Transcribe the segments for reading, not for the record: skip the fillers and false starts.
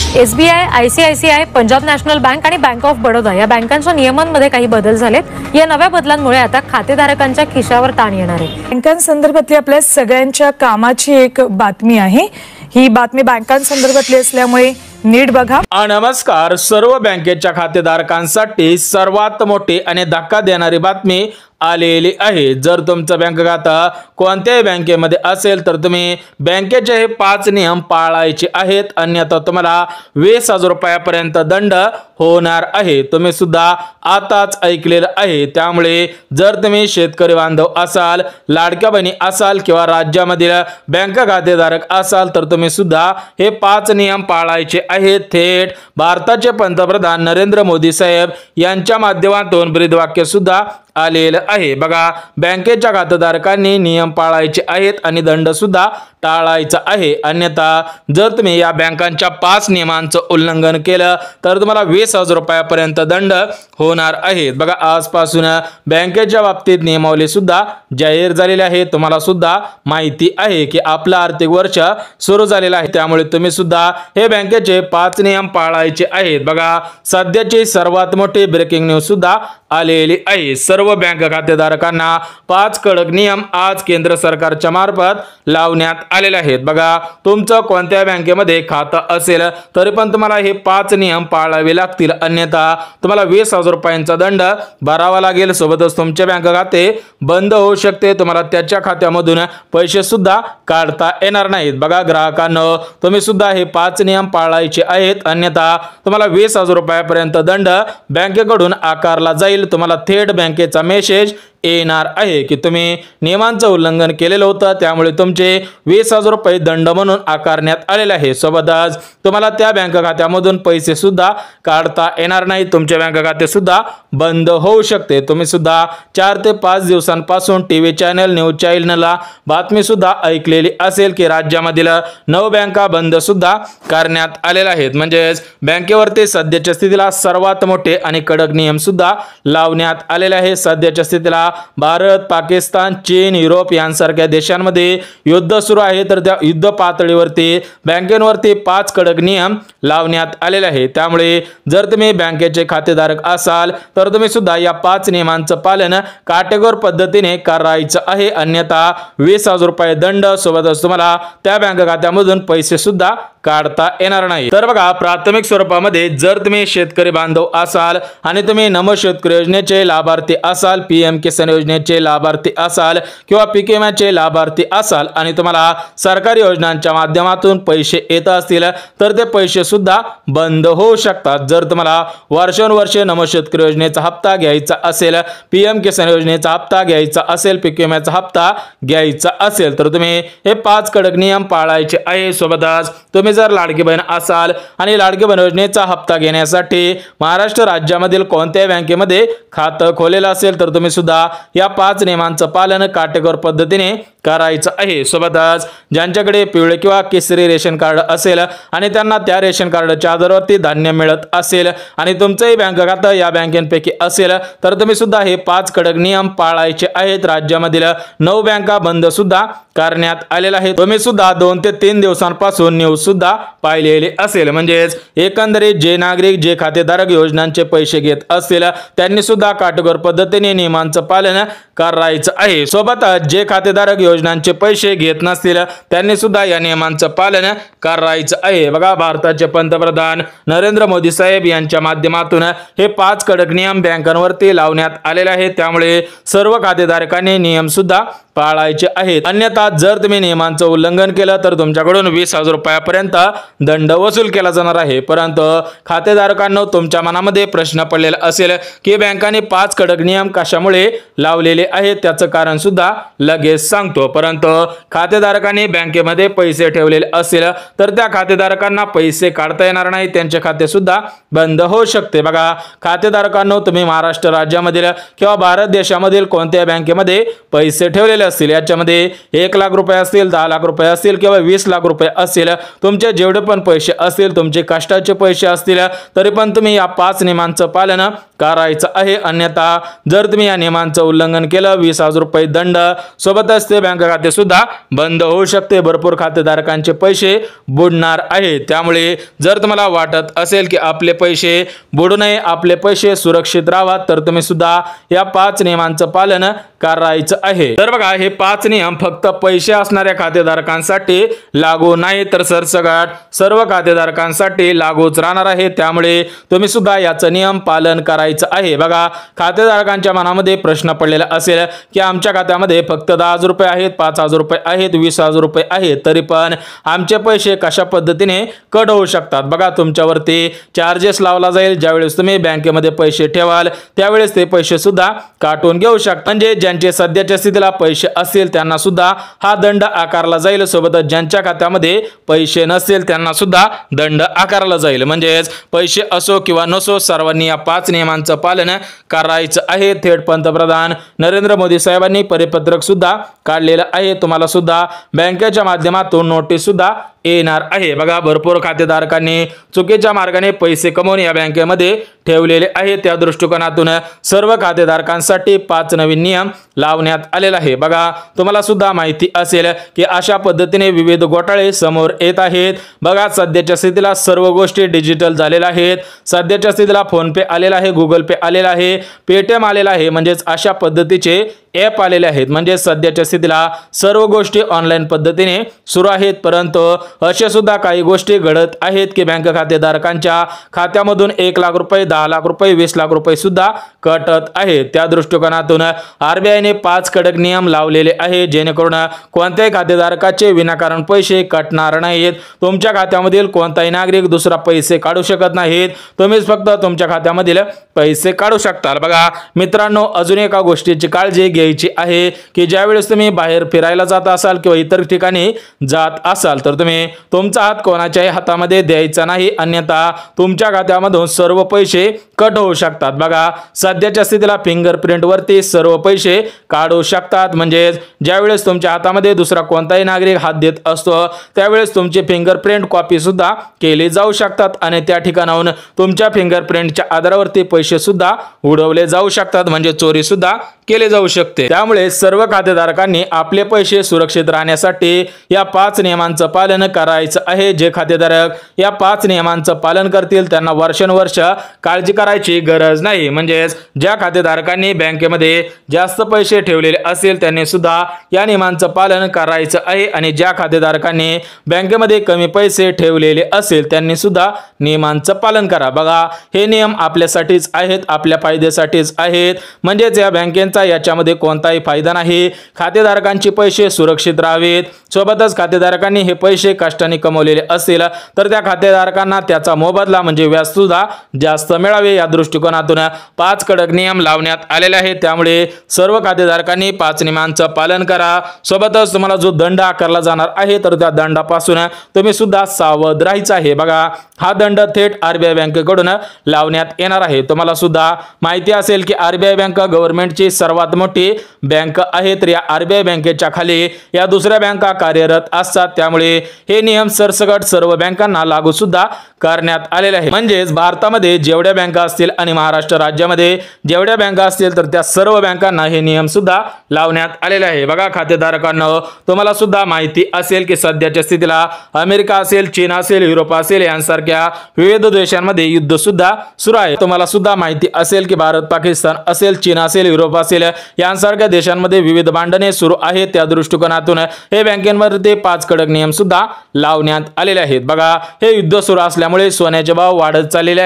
SBI, ICICI, Punjab national bank आणि bank of Baroda या बँकांच्या नियमांमध्ये काही बदल झालेत। या नव्या बदलांमुळे आता खातेधारकांच्या खिशावर ताण येणार आहे। बँकांसंदर्भातली आपल्या सगळ्यांच्या कामाची एक बातमी आहे। ही बातमी बँकांसंदर्भातली असल्यामुळे नीट बघा। नमस्कार, सर्व बँकेच्या खातेधारकांसाठी सर्वात मोठी आणि धक्का देणारी बातमी आलेली आहे। जर तुमचं बँक खातं कोणत्याही बँकेमध्ये असेल तर तुम्ही बँकेचे हे 5 नियम पाळायचे आहेत, अन्यथा तुम्हाला 20,000 रुपयापर्यंत दंड होणार आहे। तुम्ही सुद्धा आताच ऐकलेलं आहे। त्यामुळे जर तुम्ही शेतकरी बांधव असाल, लाडक्या बहिणी असाल किंवा राज्यामधील बँक खातेधारक असाल तर तुम्ही सुद्धा हे 5 नियम पाळायचे आहेत। थेट भारताचे पंतप्रधान नरेंद्र मोदी साहेब यांच्या माध्यमातून ब्रीदवाक्य सुद्धा आलेलं आहे। बघा, बँकेच्या खातेधारकांनी नियम पाळायचे आहेत आणि दंड सुद्धा टाळायचा आहे, अन्यथा जर तुम्ही या बँकांच्या 5 नियमांचं उल्लंघन केलं तर तुम्हाला 20,000 रुपयापर्यंत दंड होणार आहे। बघा, आजपासून बँकेच्या बाबतीत नियमावली सुद्धा जाहीर झालेली आहे। तुम्हाला सुद्धा माहिती आहे की आपलं आर्थिक वर्ष सुरू झालेलं आहे, त्यामुळे तुम्ही सुद्धा हे बँकेचे 5 नियम पाळायचे आहेत। बघा, सध्याची सर्वात मोठी ब्रेकिंग न्यूज सुद्धा आलेली आहे। सर्व बँक खातेधारकांना 5 कडक नियम आज केंद्र सरकारच्या मार्फत लावण्यात आलेले आहेत। बघा, तुमचं कोणत्या बँकेमध्ये खातं असेल तरी पण तुम्हाला हे 5 नियम पाळावे लागतील, अन्यथा तुम्हाला 20,000 रुपयांचा दंड भरावा लागेल। सोबतच तुमचे बँक खाते बंद होऊ शकते, तुम्हाला त्याच्या खात्यामधून पैसे सुद्धा काढता येणार नाहीत। बघा ग्राहकांनो, तुम्ही सुद्धा हे 5 नियम पाळायचे आहेत, अन्यथा तुम्हाला 20,000 रुपयापर्यंत दंड बँकेकडून आकारला जाईल। तुम्हाला थेट बँकेचा मेसेज येणार आहे की तुम्ही नियमांचं उल्लंघन केलेलं होतं, त्यामुळे तुमचे 20,000 रुपये दंड म्हणून आकारण्यात आलेले आहे। सोबतच तुम्हाला त्या बँक खात्यामधून पैसे सुद्धा काढता येणार नाही, तुमचे बँक खाते सुद्धा बंद होऊ शकते। तुम्ही सुद्धा 4 ते 5 दिवसांपासून टीव्ही चॅनल, न्यूज चॅनलला बातमी सुद्धा ऐकलेली असेल की राज्यामधील 9 बँका बंद सुद्धा करण्यात आलेल्या आहेत। म्हणजेच बँकेवरती सध्याच्या स्थितीला सर्वात मोठे आणि कडक नियम सुद्धा लावण्यात आलेले आहे। सध्याच्या स्थितीला भारत, पाकिस्तान, चीन, युरोप यांसारख्या देशांमध्ये युद्ध सुरू आहे, तर त्या युद्ध पातळीवरती बँकेवरती 5 कडक नियम लावण्यात आलेले आहे। त्यामुळे जर तुम्ही बँकेचे खातेधारक असाल तर तुम्ही सुद्धा या 5 नियमांचं पालन काटेकोर पद्धतीने करायचं आहे, अन्यथा 20,000 रुपये दंड, सोबतच तुम्हाला त्या बँक खात्यामधून पैसे सुद्धा काढता येणार नाही। तर बघा, प्राथमिक स्वरूपामध्ये जर तुम्ही शेतकरी बांधव असाल आणि तुम्ही नमो शेतकरी योजनेचे लाभार्थी असाल, पीएम किसान योजनेचे लाभार्थी असाल किंवा पीक विम्याचे लाभार्थी असाल आणि तुम्हाला सरकारी योजनांच्या माध्यमातून पैसे येत असतील तर ते पैसे सुद्धा बंद होऊ शकतात। जर तुम्हाला वर्षानुवर्षे नमो शेतकरी योजनेचा हप्ता घ्यायचा असेल, पीएम किसान योजनेचा हप्ता घ्यायचा असेल, पीक विम्याचा हप्ता घ्यायचा असेल तर तुम्ही हे 5 कडक नियम पाळायचे आहे। सोबतच तुम्ही जर लाडकी बहीण असाल आणि लाडकी बहीण योजनेचा हप्ता घेण्यासाठी महाराष्ट्र राज्यामधील कोणत्याही बँकेमध्ये खातं खोलेलं असेल तर तुम्ही सुद्धा या 5 नियमांचं पालन काटेकोर पद्धतीने करायचं आहे। सोबतच ज्यांच्याकडे पिवळे किंवा केसरी रेशन कार्ड असेल आणि त्यांना त्या रेशन कार्डच्या आधारावरती धान्य मिळत असेल आणि तुमचंही बँक खातं या बँकेपैकी असेल तर तुम्ही सुद्धा हे 5 कडक नियम पाळायचे आहेत। राज्यामधील 9 बँका बंद सुद्धा करण्यात आलेल्या आहेत। तुम्ही सुद्धा 2 ते 3 दिवसांपासून न्यूज सुद्धा पाहिलेली असेल। म्हणजेच एकंदरीत जे नागरिक, जे खातेधारक योजनांचे पैसे घेत असतील त्यांनी सुद्धा काटेकोर पद्धतीने नियमांचं पालन करायचं आहे। सोबतच जे खातेधारक योजनांचे पैसे घेत नसतील त्यांनी सुद्धा या नियमांचं पालन करायचं आहे। बघा, भारताचे पंतप्रधान नरेंद्र मोदी साहेब यांच्या माध्यमातून हे 5 कडक नियम बँकांवरती लावण्यात आलेले आहेत, त्यामुळे सर्व खातेधारकांनी नियम सुद्धा पाळायचे आहेत, अन्यथा जर तुम्ही नियमांचं उल्लंघन केलं तर तुमच्याकडून 20,000 रुपयापर्यंत दंड वसूल केला जाणार आहे। परंतु खातेधारकांनो, तुमच्या मनामध्ये प्रश्न पडलेला असेल की बँकांनी 5 कडक नियम कशामुळे लावलेले आहेत, त्याचं कारण सुद्धा लगेच सांगतो। परंतु खातेधारकांनी बँकेमध्ये पैसे ठेवलेले असेल तर त्या खातेधारकांना पैसे काढता येणार नाही, त्यांचे खाते सुद्धा बंद होऊ शकते। बघा खातेधारकांनो, तुम्ही महाराष्ट्र राज्यामधील किंवा भारत देशामधील कोणत्या बँकेमध्ये पैसे ठेवलेले असतील याच्यामध्ये 1 लाख रुपये असतील, 10 लाख रुपये असतील किंवा 20 लाख रुपये असतील, तुमचे जेवढे पण पैसे असतील, तुमचे कष्टाचे पैसे असतील, तरी पण तुम्ही या 5 नियमांचं पालन करायचं आहे. अन्यथा जर तुम्ही या नियमांचं उल्लंघन केलं 20,000 रुपये दंड, सोबतच ते बँक खाते सुद्धा बंद होऊ शकते. भरपूर खातेधारकांचे पैसे बुडणार आहेत. त्यामुळे जर तुम्हाला वाटत असेल की आपले पैसे बुडू नये, आपले पैसे सुरक्षित राहावा, तर तुम्ही सुद्धा या 5 नियमांचं पालन करायचं आहे. तर बघा, हे 5 नियम फक्त पैसे असणाऱ्या खातेधारकांसाठी लागू नाही, तर सरसकट सर्व खातेधारकांसाठी लागूच राहणार आहे. त्यामुळे तुम्ही सुद्धा याचं नियम पालन करायचं आहे. बघा, खातेधारकांच्या मनामध्ये प्रश्न पडलेला असेल की आमच्या खात्यामध्ये फक्त 10,000 रुपये आहेत, 5,000 रुपये आहेत, 20,000 रुपये आहेत, तरी पण आमचे पैसे कशा पद्धतीने कट होऊ शकतात. बघा, तुमच्यावरती चार्जेस लावला जाईल. ज्यावेळेस तुम्ही बँकेमध्ये पैसे ठेवाल त्यावेळेस ते पैसे सुद्धा काटून घेऊ शकतात. म्हणजे ज्यांचे सध्याच्या स्थितीला पैसे असतील त्यांना सुद्धा हा दंड आकारला जाईल. सोबतच ज्यांच्या खात्यामध्ये पैसे नसतील त्यांना सुद्धा दंड आकारला जाईल. म्हणजेच पैसे असो किंवा नसो, सर्वांनी या 5 नियमांचं पालन करायचं आहे. थेट पंतप्रधान नरेंद्र मोदी साहेबांनी परिपत्रक सुद्धा काढलेलं आहे. तुम्हाला सुद्धा बँकेच्या माध्यमातून नोटीस सुद्धा येणार आहे. बघा, भरपूर खातेधारकांनी चुकीच्या मार्गाने पैसे कमवून या बँकेमध्ये ठेवलेले आहेत. त्या दृष्टिकोनातून सर्व खातेधारकांसाठी 5 नवीन नियम लावण्यात आलेला आहे. बघा, तुम्हाला सुद्धा माहिती असेल की अशा पद्धतीने विविध घोटाळे समोर येत आहेत. बघा, सध्याच्या स्थितीला सर्व गोष्टी डिजिटल झालेल्या आहेत. सध्याच्या स्थितीला फोन पे आलेला आहे, गुगल पे आलेला आहे, पेटीएम आलेला आहे. म्हणजेच अशा पद्धतीचे ॲप आलेले आहेत. म्हणजे सध्याच्या स्थितीला सर्व गोष्टी ऑनलाईन पद्धतीने सुरू आहेत. परंतु असे सुद्धा काही गोष्टी घडत आहेत की बँक खातेधारकांच्या खात्यामधून 1 लाख रुपये, 10 लाख रुपये, 20 लाख रुपये सुद्धा कटत आहेत. त्या दृष्टिकोनातून आरबीआयने 5 कडक नियम लावलेले आहेत, जेणेकरून कोणत्याही खातेधारकाचे विनाकारण पैसे कटणार नाहीत. तुमच्या खात्यामधील कोणताही नागरिक दुसरा पैसे काढू शकत नाहीत. तुम्हीच फक्त तुमच्या खात्यामधील पैसे काढू शकता. बघा मित्रांनो, अजून एका गोष्टीची काळजी घ्यायची आहे की ज्यावेळेस तुम्ही बाहेर फिरायला जात असाल किंवा इतर ठिकाणी जात असाल तर तुम्ही तुमचा हात कोणाच्याही हातामध्ये द्यायचा नाही, अन्यथा तुमच्या खात्यामधून सर्व पैसे कट होऊ शकतात. बघा, सध्याच्या स्थितीला फिंगरप्रिंट वरती सर्व पैसे काढू शकतात. म्हणजे ज्यावेळेस तुमच्या हातामध्ये दुसरा कोणताही नागरिक हात देत असतो त्यावेळेस तुमची फिंगरप्रिंट कॉपी सुद्धा केली जाऊ शकतात आणि त्या ठिकाणाहून तुमच्या फिंगरप्रिंटच्या आधारावरती पैसे सुद्धा उडवले जाऊ शकतात. म्हणजे चोरी सुद्धा केले जाऊ शकते. त्यामुळे सर्व खातेधारकांनी आपले पैसे सुरक्षित राहण्यासाठी या 5 नियमांचं पालन करायचं आहे. जे खातेधारक या 5 नियमांचं पालन करतील त्यांना वर्षानुवर्ष काळजी करायची गरज नाही. म्हणजेच ज्या खातेधारकांनी बँकेमध्ये जास्त पैसे ठेवलेले असतील त्यांनी सुद्धा या नियमांचं पालन करायचं आहे आणि ज्या खातेधारकांनी बँकेमध्ये कमी पैसे ठेवलेले असेल त्यांनी सुद्धा नियमांचं पालन करा. बघा, हे नियम आपल्यासाठीच आहेत, आपल्या फायद्यासाठीच आहेत. म्हणजेच या बँकेचा याच्यामध्ये कोणताही फायदा नाही. खातेधारकांचे पैसे सुरक्षित राहावेत. सोबतच खातेधारकांनी हे पैसे कष्टाने कमवलेले असतील तर त्या खातेधारकांना त्याचा मोबदला म्हणजे व्याज सुद्धा जास्त मिळावे, या दृष्टिकोनातून 5 कडक नियम लावण्यात आलेले आहेत. त्यामुळे सर्व खातेधारकांनी 5 नियमांचं पालन करा. सोबतच तुम्हाला जो दंड आकारला जाणार आहे तर त्या दंडापासून तुम्ही सुद्धा सावध राहायचं आहे. बघा, हा दंड थेट आरबीआय बँकेकडून लावण्यात येणार आहे. तुम्हाला सुद्धा माहिती असेल की आरबीआय बँक गव्हर्नमेंटची सर्वात मोठी बँक आहे. तर या आरबीआय बँकेच्या खाली या दुसऱ्या बँका कार्यरत असतात. त्यामुळे हे नियम सरसकट सर्व बँकांना लागू सुद्धा करण्यात आलेले आहे. म्हणजेच भारतामध्ये जेवढ्या बँका असतील आणि महाराष्ट्र राज्यामध्ये जेवढ्या बँका असतील तर त्या सर्व बँकांना हे नियम सुद्धा लावण्यात आलेले आहे. बघा खातेधारकांनो, तुम्हाला सुद्धा माहिती असेल की सध्याच्या स्थितीला अमेरिका असेल, चीन असेल, युरोप असेल यांसारख्या विविध देशांमध्ये युद्ध सुद्धा सुरू आहे. तुम्हाला सुद्धा माहिती असेल की भारत, पाकिस्तान असेल, चीन असेल, युरोप असेल यांसारख्या देशांमध्ये विविध भांडणे सुरू आहेत. त्या दृष्टिकोनातून हे बँकेमध्ये 5 कडक नियम सुद्धा लावण्यात आलेले आहेत. बघा, हे युद्ध सुरू असल्यामुळे सोन्याचे भाव वाढत चाललेले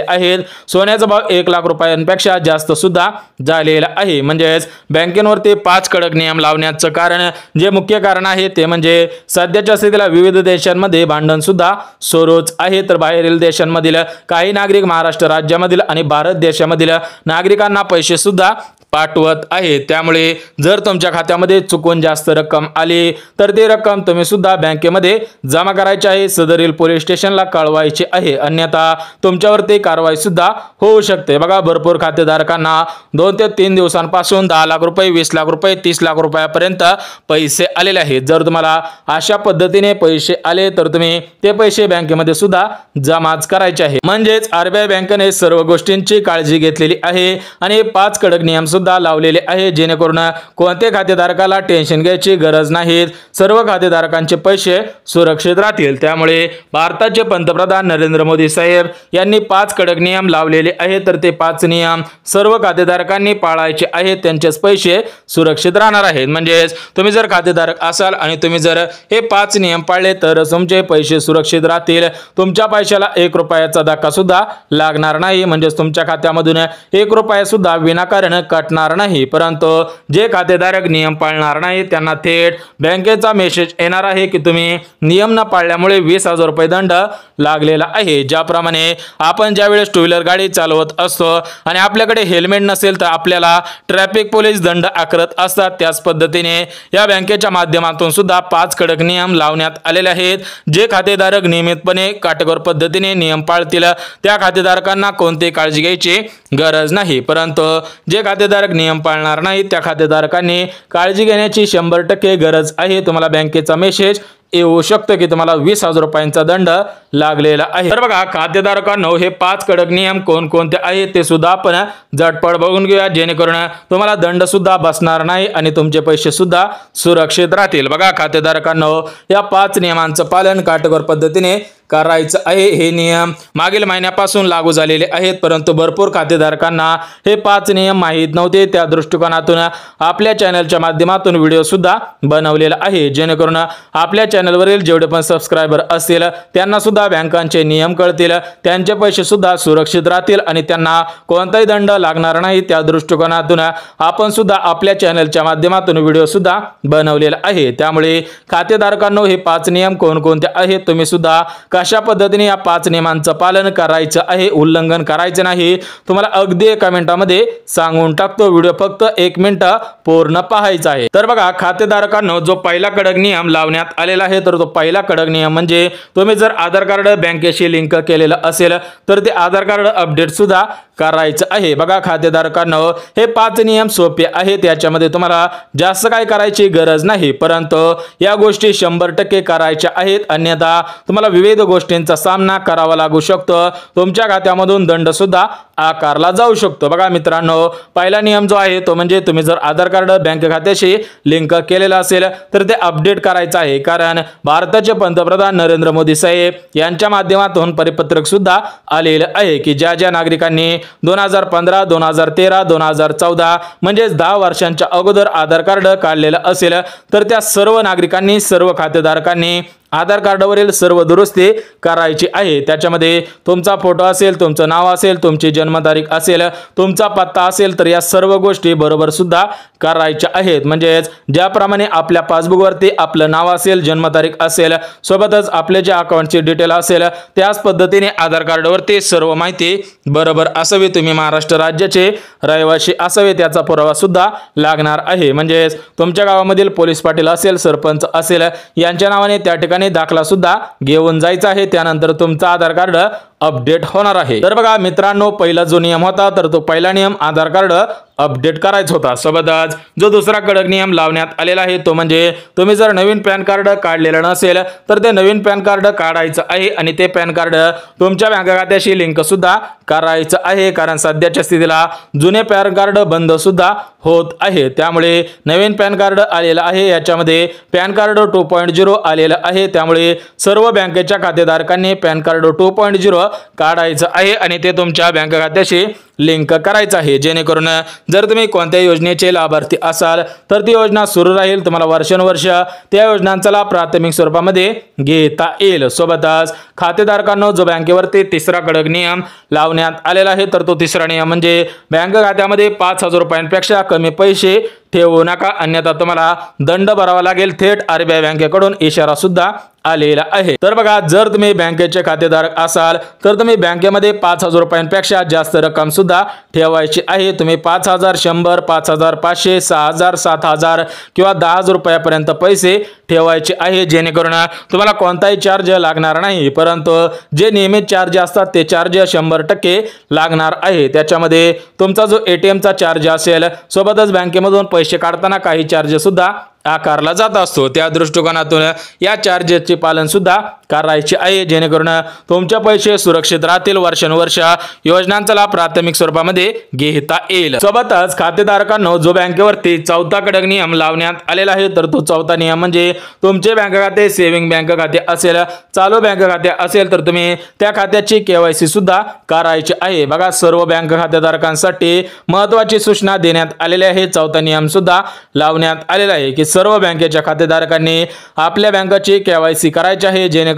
आहेत. सोन्याचा भाव 1 लाख रुपयांपेक्षा जास्त सुद्धा झालेला आहे. म्हणजेच बँकेवरती 5 कडक नियम लावण्याचं कारण, जे मुख्य कारण आहे ते म्हणजे सध्याच्या स्थितीला विविध देशांमध्ये भांडण सुद्धा सुरूच आहे. तर बाहेरील देशांमधील काही नागरिक महाराष्ट्र राज्यामधील आणि भारत देशामधील नागरिकांना पैसे सुद्धा पाठवत आहे। त्यामुळे जर तुमच्या खात्यामध्ये चुकून जास्त रक्कम आली तर ती रक्कम तुम्ही सुद्धा बँकेमध्ये जमा करायची आहे, सदरील पोलीस स्टेशनला कळवायची आहे, अन्यथा तुमच्यावरती कारवाई सुद्धा होऊ शकते। बघा, भरपूर खातेधारकांना 2 ते 3 दिवसांपासून 10 लाख रुपये, 20 लाख रुपये, 30 लाख रुपयापर्यंत पैसे आलेले आहेत। जर तुम्हाला अशा पद्धतीने पैसे आले तर तुम्ही ते पैसे बँकेमध्ये सुद्धा जमाच करायचे आहे। म्हणजेच आरबीआय बँकेने सर्व गोष्टींची काळजी घेतलेली आहे आणि 5 कडक नियम सुद्धा लावलेले आहे, जेणेकरून कोणत्या खातेधारकाला टेन्शन घ्यायची गरज नाही, सर्व खातेधारकांचे पैसे सुरक्षित राहतील। त्यामुळे भारताचे पंतप्रधान नरेंद्र मोदी साहेब यांनी 5 कडक नियम लावलेले आहेत, तर ते 5 नियम सर्व खातेधारकांनी पाळायचे आहेत, त्यांचेच पैसे सुरक्षित राहणार आहेत। म्हणजेच तुम्ही जर खातेधारक असाल आणि तुम्ही जर हे 5 नियम पाळले तर तुमचे पैसे सुरक्षित राहतील, तुमच्या पैशाला 1 रुपयाचा धक्का सुद्धा लागणार नाही, म्हणजेच तुमच्या खात्यामधून 1 रुपया सुद्धा विनाकारण कटणार नाही। परंतु जे खातेधारक नियम पाळणार नाही त्यांना थेट बँकेचा मेसेज येणार आहे की तुम्ही नियम न पाळल्यामुळे 20,000 रुपये दंड लागलेला आहे। ज्याप्रमाणे आपण ज्यावेळेस टू व्हीलर गाडी चालवत असतो आणि आपल्याकडे हेल्मेट नसेल तर आपल्याला ट्रॅफिक पोलीस दंड आकारत असतात, त्याच पद्धतीने या बँकेच्या माध्यमातून सुद्धा 5 कडक नियम लावण्यात आलेले आहेत। जे खातेधारक नियमितपणे काटेकोर पद्धतीने नियम पाळतील त्या खातेधारकांना कोणतीही काळजी घ्यायची गरज नाही, परंतु जे खातेधारक नियम पाळणार नाही त्या खातेधारकांनी काळजी घेण्याची 100% गरज आहे। तुम्हाला बँकेचा मेसेज येऊ शकतो की तुम्हाला 20,000 रुपयांचा दंड लागलेला आहे। तर बघा, खातेधारकांनो हे 5 कडक नियम कोणकोणते आहेत ते सुद्धा आपण झटपट बघून घेऊया, जेणेकरून तुम्हाला दंड सुद्धा बसणार नाही आणि तुमचे पैसे सुद्धा सुरक्षित राहतील। बघा खातेधारकांनो, या 5 नियमांचं पालन काटेकोर पद्धतीने करायचं आहे। हे नियम मागील महिन्यापासून लागू झालेले आहेत, परंतु भरपूर खातेधारकांना हे 5 नियम माहीत नव्हते। त्या दृष्टिकोनातून आपल्या चॅनलच्या माध्यमातून व्हिडिओ सुद्धा बनवलेला आहे, जेणेकरून आपल्या चॅनलवरील जेवढे पण सबस्क्रायबर असतील त्यांना सुद्धा बँकांचे नियम कळतील, त्यांचे पैसे सुद्धा सुरक्षित राहतील आणि त्यांना कोणताही दंड लागणार नाही। त्या दृष्टिकोनातून आपण सुद्धा आपल्या चॅनलच्या माध्यमातून व्हिडिओ सुद्धा बनवलेला आहे। त्यामुळे खातेधारकांनो हे 5 नियम कोणकोणते आहेत, तुम्ही सुद्धा कशा पद्धतीने या 5 नियमांचं पालन करायचं आहे, उल्लंघन करायचं नाही, तुम्हाला अगदी कमेंटामध्ये सांगून टाकतो। व्हिडिओ फक्त 1 मिनिट पूर्ण पाहायचा आहे। तर बघा खातेधारकांनो, जो पहिला कडक नियम लावण्यात आलेला आहे तर तो पहिला कडक नियम म्हणजे तुम्ही जर आधार कार्ड बँकेशी लिंक केलेलं असेल तर ते आधार कार्ड अपडेट सुद्धा करायचं आहे। बघा खातेधारकांनो, हे 5 नियम सोपे आहेत, याच्यामध्ये तुम्हाला जास्त काय करायची गरज नाही, परंतु या गोष्टी 100% करायच्या आहेत, अन्यथा तुम्हाला विविध गोष्टींचा सामना करावा लागू शकतो, तुमच्या खात्यामधून दंड सुद्धा आकारला जाऊ शकतो। बघा मित्रांनो, पहिला नियम जो आहे तो म्हणजे तुम्ही जर आधार कार्ड बँक खात्याशी लिंक केलेलं असेल तर ते अपडेट करायचं आहे, कारण भारताचे पंतप्रधान नरेंद्र मोदी साहेब यांच्या माध्यमातून परिपत्रक सुद्धा आलेलं आहे की ज्या ज्या नागरिकांनी 2015, 2013, 2014 म्हणजे 10 वर्षांच्या अगोदर आधार कार्ड काढलेलं असेल तर त्या सर्व नागरिकांनी, सर्व खातेधारकांनी आधार कार्डवरील सर्व दुरुस्ती करायची आहे। त्याच्यामध्ये तुमचा फोटो असेल, तुमचं नाव असेल, तुमची जन्मतारीख असेल, तुमचा पत्ता असेल, तर या सर्व गोष्टी बरोबर सुद्धा करायच्या आहेत। म्हणजेच ज्याप्रमाणे आपल्या पासबुकवरती आपलं नाव असेल, जन्मतारीख असेल, सोबतच आपले जे अकाउंटची डिटेल असेल त्याच पद्धतीने आधार कार्डवरती सर्व माहिती बरोबर असावी। तुम्ही महाराष्ट्र राज्याचे रहिवासी असावे त्याचा पुरावा सुद्धा लागणार आहे। म्हणजेच तुमच्या गावामधील पोलीस पाटील असेल, सरपंच असेल, यांच्या नावाने त्या ठिकाणी दाखला सुद्धा घेऊन जायचा आहे, त्यानंतर तुमचं आधार कार्ड अपडेट होणार आहे। तर बघा मित्रांनो, पहिला जो नियम होता तर तो पहिला नियम आधार कार्ड अपडेट करायचा होता। सोबतच जो दुसरा कडक नियम लावण्यात आलेला आहे तो म्हणजे तुम्ही जर नवीन पॅन कार्ड काढलेलं नसेल तर ते नवीन पॅन कार्ड काढायचं आहे आणि ते पॅन कार्ड तुमच्या बँक खात्याशी लिंक सुद्धा करायचं आहे, कारण सध्याच्या स्थितीला जुने पॅन कार्ड बंद सुद्धा होत आहे। त्यामुळे नवीन पॅन कार्ड आलेलं आहे, याच्यामध्ये पॅन कार्ड 2.0 आलेलं आहे, त्यामुळे सर्व बँकेच्या खातेधारकांनी पॅन कार्ड 2.0 काढायचं आहे आणि ते तुमच्या बँक खात्याशी लिंक करायचं आहे, जेणेकरून जर तुम्ही कोणत्याही योजनेचे लाभार्थी असाल तर ती योजना सुरू राहील, तुम्हाला वर्षानुवर्ष त्या योजनांचा लाभ प्राथमिक स्वरूपामध्ये घेता येईल। सोबतच खातेधारकांनो, जो बँकेवरती तिसरा कडक नियम लावण्यात आलेला आहे तर तो तिसरा नियम म्हणजे बँक खात्यामध्ये 5,000 रुपयांपेक्षा कमी पैसे ठेवू नका, अन्यथा तुम्हाला दंड भरावा लागेल। थेट आरबीआय बँकेकडून इशारा सुद्धा आलेला आहे। तर बघा, जर तुम्ही बँकेचे खातेधारक असाल तर तुम्ही बँकेमध्ये 5,000 रुपयांपेक्षा जास्त रक्कम सुद्धा ठेवायची आहे। तुम्ही 5,000, 100, 5,000, 500, 6,000, 7,000 किंवा 10,000 रुपयापर्यंत पैसे ठेवायचे आहे, जेणेकरून तुम्हाला कोणताही चार्ज लागणार नाही। परंतु जे नियमित चार्ज असतात ते चार्ज 100% लागणार आहे। त्याच्यामध्ये तुमचा जो ATM चा चार्ज असेल, सोबतच बँकेमधून पैसे काढताना काही चार्ज सुद्धा आकारला जात असतो। त्या दृष्टिकोनातून या चार्जेसचे पालन सुद्धा करायचे आहे, जेणेकरून तुमचे पैसे सुरक्षित राहतील। वर्षानुवर्ष योजनांचा लाभ प्राथमिक स्वरूपामध्ये घेता येईल। सोबतच खातेधारकांनो, जो बँकेवरती चौथा कडक नियम लावण्यात आलेला आहे, तर तो चौथा नियम म्हणजे तुमचे बँक खाते सेव्हिंग बँक खाते असेल, चालू बँक खाते असेल, तर तुम्ही त्या खात्याची KYC सुद्धा करायची आहे। बघा, सर्व बँक खातेधारकांसाठी महत्त्वाची सूचना देण्यात आलेली आहे। चौथा नियम सुद्धा लावण्यात आलेला आहे की सर्व बँकेच्या खातेधारकांनी आपल्या बँकेची KYC करायची आहे, जेणेकरून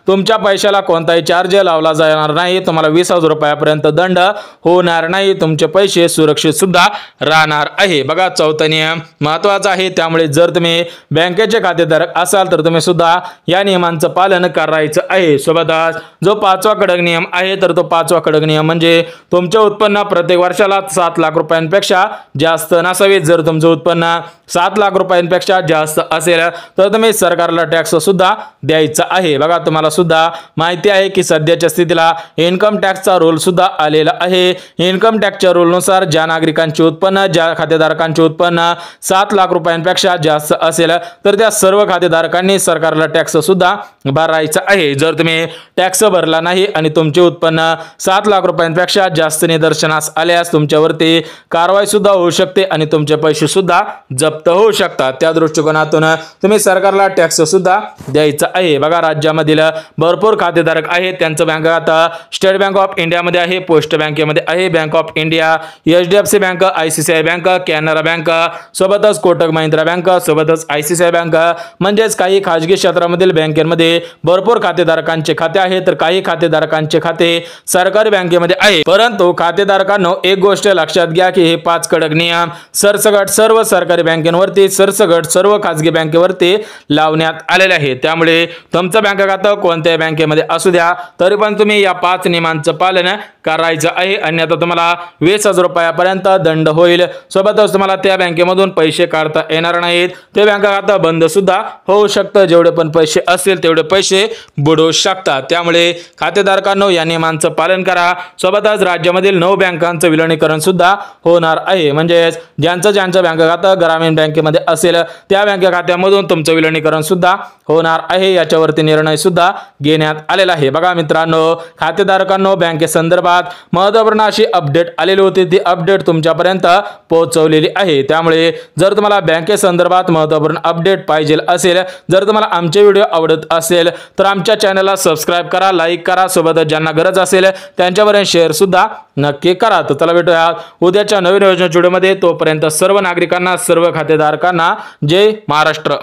तुमच्या पैशाला कोणताही चार्ज लावला जाणार नाही। तुम्हाला 20,000 रुपयापर्यंत दंड होणार नाही। तुमचे पैसे सुरक्षित सुद्धा राहणार आहे। बघा, चौथा नियम महत्त्वाचा आहे, त्यामुळे जर तुम्ही बँकेचे खातेधारक असाल तर तुम्ही सुद्धा या नियमांचं पालन करायचं आहे। सोबतच जो पाचवा कडक नियम आहे, तर तो पाचवा कडक नियम म्हणजे तुमचे उत्पन्न प्रत्येक वर्षाला 7 लाख रुपयांपेक्षा जास्त नसावे। जर तुमचं उत्पन्न 7 लाख रुपयांपेक्षा जास्त असेल तर तुम्ही सरकारला टॅक्स सुद्धा द्यायचा आहे। बघा, तुम्हाला सुद्धा माहिती आहे की सध्याच्या स्थितीला इन्कम टॅक्सचा रूल सुद्धा आलेला आहे। इन्कम टॅक्सच्या रूलनुसार ज्या नागरिकांचे उत्पन्न, ज्या खातेधारकांचे उत्पन्न 7 लाख रुपयांपेक्षा जास्त असेल तर त्या सर्व खातेधारकांनी सरकारला टॅक्स सुद्धा भरायचा आहे। जर तुम्ही टॅक्स भरला नाही आणि तुमचे उत्पन्न 7 लाख रुपयांपेक्षा जास्त निदर्शनास आल्यास तुमच्यावरती कारवाई सुद्धा होऊ शकते आणि तुमचे पैसे सुद्धा जप्त होऊ शकतात। त्या दृष्टिकोनातून तुम्ही सरकारला टॅक्स सुद्धा द्यायचा आहे। बघा, राज्यामधील भरपूर खातेधारक आहेत, त्यांचं बँक खातं स्टेट बँक ऑफ इंडियामध्ये आहे, पोस्ट बँकेमध्ये आहे, bank of India, HDFC bank, ICICI bank, Canara bank, सोबतच कोटक महिंद्रा बँक, सोबतच ICICI बँक, म्हणजेच काही खाजगी क्षेत्रामधील बँकेमध्ये भरपूर खातेधारकांचे खाते आहे, तर काही खातेधारकांचे खाते सरकारी बँकेमध्ये आहे। परंतु खातेधारकांनो, एक गोष्ट लक्षात घ्या की हे 5 कडक नियम सरसकट सर्व सरकारी बँकेवरती, सरसकट सर्व खाजगी बँकेवरती लावण्यात आलेले आहे। त्यामुळे तुमचं बँक खातं कोणत्याही बँकेमध्ये असू द्या, तरी पण तुम्ही या 5 नियमांचं पालन करायचं आहे, अन्यथा तुम्हाला 20,000 रुपयापर्यंत दंड होईल। सोबतच तुम्हाला त्या बँकेमधून पैसे काढता येणार नाहीत, ते बँक खातं बंद सुद्धा होऊ शकतं। जेवढे पण पैसे असतील तेवढे पैसे बुडू शकतात। त्यामुळे खातेधारकांनो, या नियमांचं पालन करा। सोबतच राज्यामधील 9 बँकांचं विलीनीकरण सुद्धा होणार आहे, म्हणजे ज्यांचं बँक खातं ग्रामीण बँकेमध्ये असेल त्या बँक खात्यामधून तुमचं विलीनीकरण सुद्धा होणार आहे। याच्यावरती निर्णय सुद्धा घेण्यात आलेला आहे। बघा मित्रांनो, खातेधारकांनो, बँकेसंदर्भात महत्त्वपूर्ण अशी अपडेट आलेली होती, ती अपडेट तुमच्यापर्यंत पोहोचवलेली आहे। त्यामुळे जर तुम्हाला बँकेसंदर्भात महत्त्वपूर्ण अपडेट पाहिजे असेल, जर तुम्हाला आमचे व्हिडिओ आवडत असेल तर आमच्या चॅनलला सबस्क्राइब करा, लाईक करा, सोबतच ज्यांना गरज असेल त्यांच्यापर्यंत शेअर सुद्धा नक्की करा। तर चला भेटूया उद्याच्या नवीन योजनेच्या व्हिडिओमध्ये। तोपर्यंत सर्व नागरिकांना, सर्व खातेधारकांना जय महाराष्ट्र।